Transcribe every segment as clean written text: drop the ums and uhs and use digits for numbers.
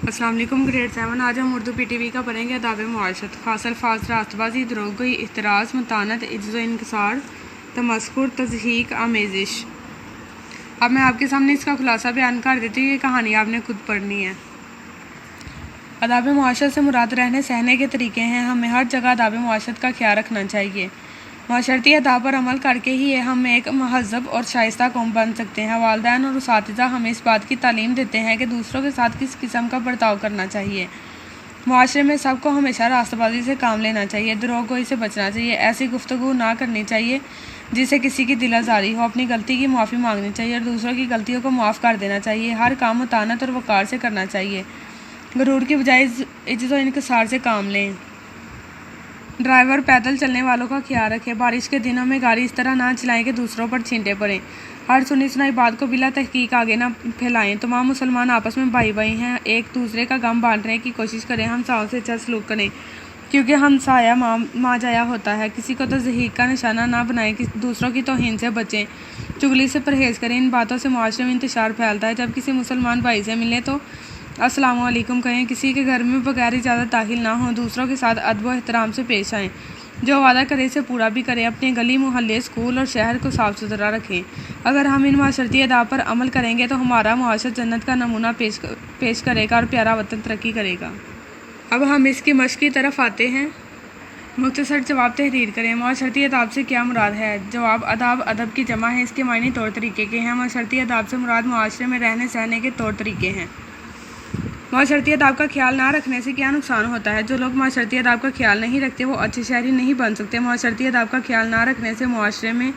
अस्सलाम वालेकुम ग्रेड 7। आज हम उर्दू PTV का पढ़ेंगे अदाब मुआशरत। खास अल्फाज रास्तबाजी, दरोगोई, इख्तराज, मतानत, इज्ज़ो इनकसार, तमस्कुर, तज़हीक, आमेज़िश। अब मैं आपके सामने इसका खुलासा बयान कर देती हूँ। ये कहानी आपने खुद पढ़नी है। अदाब मुआशरत से मुराद रहने सहने के तरीके हैं। हमें हर जगह अदाब मुआशरत का ख्याल रखना चाहिए। माशरती अदाब पर अमल करके ही हम एक महज़ब और शाइस्ता कौम बन सकते हैं। वालिदैन और उसातिज़ा हमें इस बात की तालीम देते हैं कि दूसरों के साथ किस किस्म का बर्ताव करना चाहिए। मुआशरे में सबको हमेशा रास्तबाजी से काम लेना चाहिए, दरोगोई से बचना चाहिए। ऐसी गुफ्तगू ना करनी चाहिए जिससे किसी की दिल आज़ारी हो। अपनी गलती की माफ़ी मांगनी चाहिए और दूसरों की गलतियों को माफ़ कर देना चाहिए। हर काम मतानत और वक़ार से करना चाहिए। गरूर की बजाय इज्ज़त और इनकसार से काम लें। ड्राइवर पैदल चलने वालों का ख्याल रखें। बारिश के दिनों में गाड़ी इस तरह ना चलाएं कि दूसरों पर छींटे पड़ें। हर सुनी सुनाई बात को बिला तहकीक आगे ना फैलाएं। तमाम मुसलमान आपस में भाई भाई हैं, एक दूसरे का गम बांटने की कोशिश करें। हमसायों से अच्छा सलूक करें क्योंकि हमसाया माँ जाया होता है। किसी को तज़हीक का निशाना ना बनाएं, दूसरों की तौहीन से बचें। चुगली से परहेज़ करें। इन बातों से मुआशरे में इंतशार फैलता है। जब किसी मुसलमान भाई से मिले तो अस्सलाम वालेकुम कहें। किसी के घर में बगैर इजाज़त दाखिल ना हों। दूसरों के साथ अदब व एहतराम से पेश आएँ। जो वादा करे इसे पूरा भी करें। अपने गली मोहल्ले, स्कूल और शहर को साफ़ सुथरा रखें। अगर हम इन माशरती अदाब पर अमल करेंगे तो हमारा मुआशरा जन्नत का नमूना पेश करेगा और प्यारा वतन तरक्की करेगा। अब हम इसकी मश्क की तरफ आते हैं। मुख्तसर जवाब तहरीर करें। माशरती अदाब से क्या मुराद है? जवाब, अदाब अदब की जमा है। इसके मायने तौर तरीके के हैं। माशरती अदाब से मुराद मुआशरे में रहने सहने के तौर तरीके हैं। माशरती अदाब का ख्याल ना रखने से क्या नुकसान होता है? जो लोग माशरती अदाब का ख्याल नहीं रखते वो अच्छे शहरी नहीं बन सकते। माशरती अदाब का ख्याल ना रखने से मुआशरे में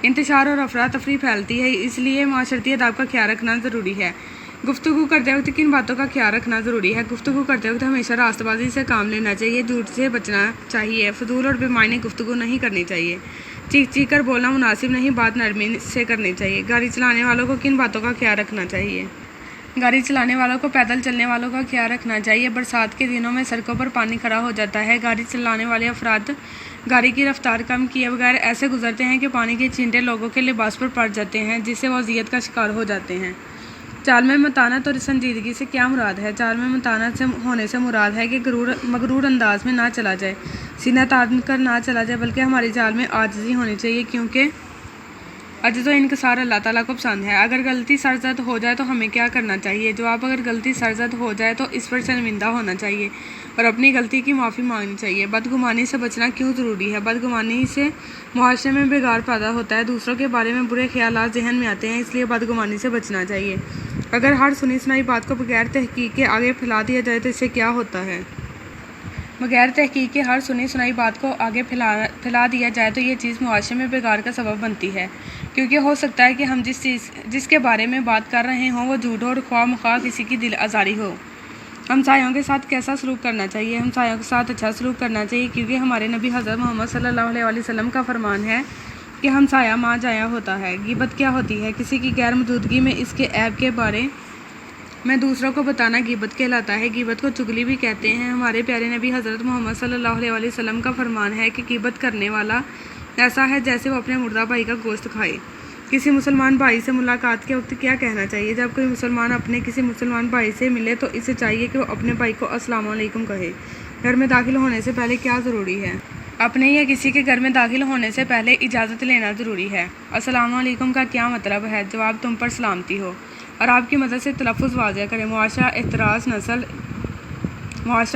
इंतशार और अफरा तफरी फैलती है, इसलिए माशरती अदाब का ख्याल रखना ज़रूरी है। गुफ्तगू करते वक्त किन बातों का ख्याल रखना ज़रूरी है? गुफ्तगू करते वक्त हमेशा रास्तबाजी से काम लेना चाहिए, झूठ से बचना चाहिए, फजूल और बेमायने गुफ्तगू नहीं करनी चाहिए, चीख चीख कर बोलना मुनासिब नहीं, बात नरमी से करनी चाहिए। गाड़ी चलाने वालों को किन बातों का ख्याल रखना चाहिए? गाड़ी चलाने वालों को पैदल चलने वालों का ख्याल रखना चाहिए। बरसात के दिनों में सड़कों पर पानी खड़ा हो जाता है। गाड़ी चलाने वाले अफराद गाड़ी की रफ्तार कम किए बगैर ऐसे गुजरते हैं कि पानी के छींटे लोगों के लिबास पर पड़ जाते हैं, जिससे वो अजियत का शिकार हो जाते हैं। चाल में मतानत और संजीदगी से क्या मुराद है? चाल में मतानत से होने से मुराद है कि मगरूर अंदाज में ना चला जाए, सीना तान कर ना चला जाए, बल्कि हमारी चाल में आजिज़ी होनी चाहिए, क्योंकि अज्ज़ो इनकसार अल्लाह ताला को पसंद है। अगर गलती सरजद हो जाए तो हमें क्या करना चाहिए? जवाब, अगर गलती सरजद हो जाए तो इस पर शर्मिंदा होना चाहिए और अपनी गलती की माफ़ी मांगनी चाहिए। बदगुमानी से बचना क्यों ज़रूरी है? बदगुमानी से मुआशरे में बिगाड़ पैदा होता है। दूसरों के बारे में बुरे ख्यालात जहन में आते हैं, इसलिए बदगुमानी से बचना चाहिए। अगर हर सुनी सुनाई बात को बगैर तहकीक के आगे फैला दिया जाए तो इससे क्या होता है? बगैर तहकीक के हर सुनी सुनाई बात को आगे फैला दिया जाए तो ये चीज़ मुआशरे में बिगाड़ का सबब बनती है, क्योंकि हो सकता है कि हम जिसके बारे में बात कर रहे हों वो झूठ और ख्वाह मख्वाह किसी की दिल आज़ारी हो। हमसायों के साथ कैसा सलूक करना चाहिए? हमसायों के साथ अच्छा सलूक करना चाहिए, क्योंकि हमारे नबी हज़रत मोहम्मद सल्लल्लाहु अलैहि वसल्लम का फरमान है कि हमसाया माँ जाया होता है। गिबत क्या होती है? किसी की गैर मौजूदगी में इसके ऐब के बारे में दूसरों को बताना गिबत कहलाता है। गिबत को चुगली भी कहते हैं। हमारे प्यारे नबी हज़रत मोहम्मद सल्लल्लाहु अलैहि वसल्लम का फरमान है कि गिबत करने वाला ऐसा है जैसे वो अपने मुर्दा भाई का गोश्त खाए। किसी मुसलमान भाई से मुलाकात के वक्त क्या कहना चाहिए? जब कोई मुसलमान अपने किसी मुसलमान भाई से मिले तो इसे चाहिए कि वो अपने भाई को अस्सलाम वालेकुम कहे। घर में दाखिल होने से पहले क्या ज़रूरी है? अपने या किसी के घर में दाखिल होने से पहले इजाज़त लेना ज़रूरी है। अस्सलाम वालेकुम का क्या मतलब है? जवाब, तुम पर सलामती हो और आपकी मदद से तलफ़ुज़ वाज़ेह करें। मुआशरा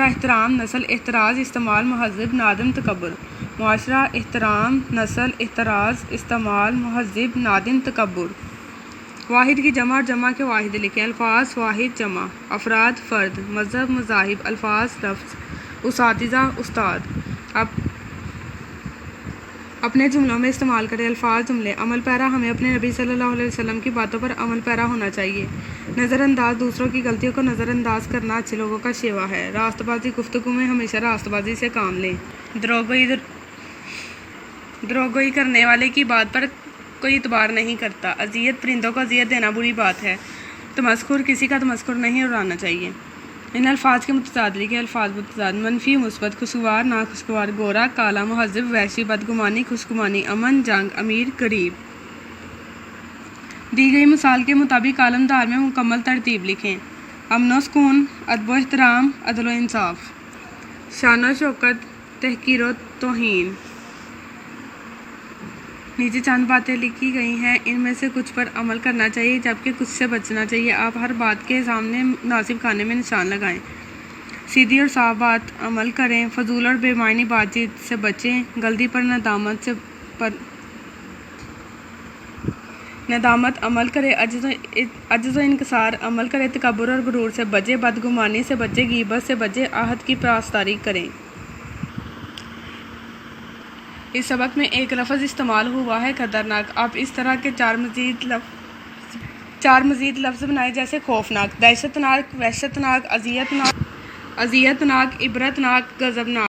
एहतराम नस्ल एहतराज इस्तेमाल महज़िब नादिम तकब्बुर। मुआशरा एहतराम नस्ल एहतराज इस्तेमाल महज़िब नादिम तकब्बुर। वाहिद की जमा और जमा के वाहिद लिखें। अल्फाज वाहिद जमा, अफराद फ़र्द, मज़हब मज़ाहिब, अल्फाज लफ्ज़, उसातिज़ा उस्ताद। अपने जुमलों में इस्तेमाल करें। अल्फाज जुमले। अमल पैरा, हमें अपने नबी सल्लल्लाहु अलैहि वसल्लम की बातों पर अमल पैरा होना चाहिए। नज़रअंदाज, दूसरों की गलतियों को नज़रअंदाज करना अच्छे लोगों का शेवा है। रास्तबाजी, गुफ्तगू में हमेशा रास्तबाजी से काम लें। दरोगोई करने वाले की बात पर कोई इतबार नहीं करता। अजियत, परिंदों को अजियत देना बुरी बात है। तमस्कुर, किसी का तमस्कुर नहीं उड़ाना चाहिए। इन अल्फाज के मुतज़ाद लिखे। अल्फाज मुतज़ाद, मनफी मुस्बत, खुशगवार नाखुशगवार, गोरा काला, मुहज़्ज़ब वहशी, बदगुमानी खुशगुमानी, अमन जंग, अमीर गरीब। دی گئی مثال کے مطابق کالم دار میں مکمل ترتیب لکھیں۔ امن و سکون، ادب و احترام، عدل و انصاف، شان و شوکت، تحقیر و توہین۔ نیچے چند باتیں لکھی گئی ہیں، ان میں سے کچھ پر عمل کرنا چاہیے جبکہ کچھ سے بچنا چاہیے۔ آپ ہر بات کے سامنے مناسب خانے میں نشان لگائیں۔ سیدھی اور صاف بات عمل کریں، فضول اور بے معنی بات چیت سے بچیں، غلطی پر ندامت عمل کرے، عجز و انکسار عمل کرے، تکبر اور غرور سے بچے، بدگمانی سے بچے، غیبت سے بچے، عہد کی پاسداری کریں۔ اس سبق میں ایک لفظ استعمال ہوا ہے خطرناک۔ آپ اس طرح کے چار مزید لفظ بنائیں جیسے خوفناک، دہشت ناک، وحشت ناک، اذیت ناک، عبرت ناک، غضبناک۔